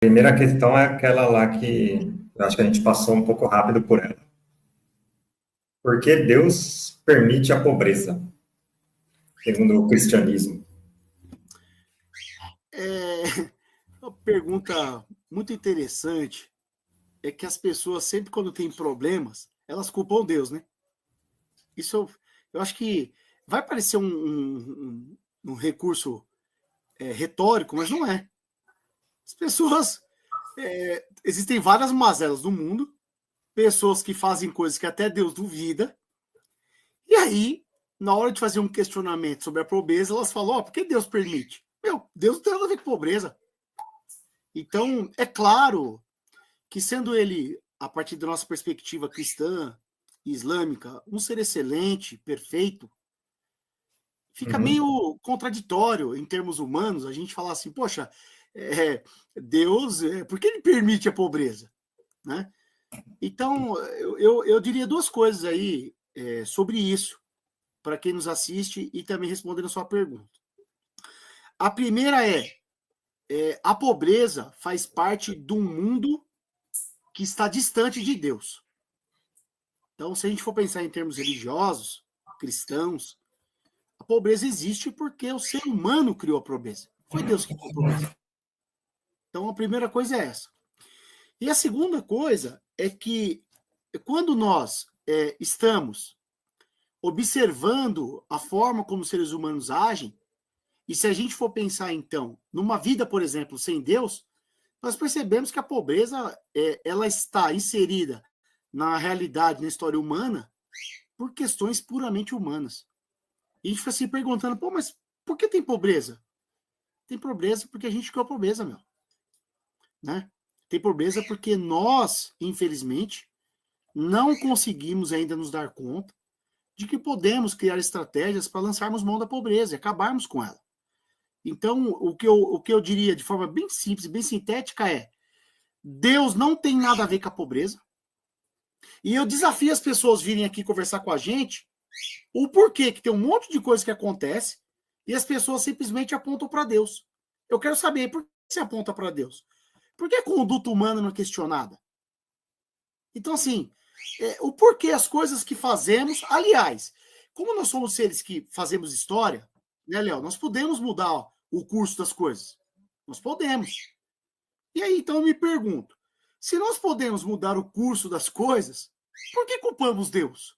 Primeira questão é aquela lá que eu acho que a gente passou um pouco rápido por ela. Por que Deus permite a pobreza, segundo o cristianismo? É uma pergunta muito interessante. É que as pessoas, sempre quando têm problemas, elas culpam Deus, né? Isso eu acho que vai parecer um recurso retórico, mas não é. As pessoas. Existem várias mazelas no mundo, pessoas que fazem coisas que até Deus duvida, e aí, na hora de fazer um questionamento sobre a pobreza, elas falam: Ó, por que Deus permite? Meu, Deus não tem nada a ver com pobreza. Então, é claro que, sendo ele, a partir da nossa perspectiva cristã e islâmica, um ser excelente, perfeito, fica Uhum. meio contraditório em termos humanos a gente falar assim: poxa, Deus, por que ele permite a pobreza? Né? Então, eu diria duas coisas aí sobre isso, para quem nos assiste e também respondendo a sua pergunta. A primeira a pobreza faz parte de um mundo que está distante de Deus. Então, se a gente for pensar em termos religiosos, cristãos, a pobreza existe porque o ser humano criou a pobreza. Foi Deus que criou a pobreza. Então, a primeira coisa é essa. E a segunda coisa é que quando nós estamos observando a forma como os seres humanos agem, e se a gente for pensar, então, numa vida, por exemplo, sem Deus, nós percebemos que a pobreza ela está inserida na realidade, na história humana, por questões puramente humanas. E a gente fica se perguntando, pô, mas por que tem pobreza? Tem pobreza porque a gente criou a pobreza, meu. Né? Tem pobreza porque nós, infelizmente, não conseguimos ainda nos dar conta de que podemos criar estratégias para lançarmos mão da pobreza e acabarmos com ela. Então, o que eu diria de forma bem simples, bem sintética é: Deus não tem nada a ver com a pobreza. E eu desafio as pessoas virem aqui conversar com a gente o porquê que tem um monte de coisa que acontece e as pessoas simplesmente apontam para Deus. Eu quero saber por que você aponta para Deus. Por que a conduta humana não é questionada? Então, assim, o porquê as coisas que fazemos, aliás, como nós somos seres que fazemos história, né, Léo? Nós podemos mudar o curso das coisas. Nós podemos. E aí, então, eu me pergunto, se nós podemos mudar o curso das coisas, por que culpamos Deus?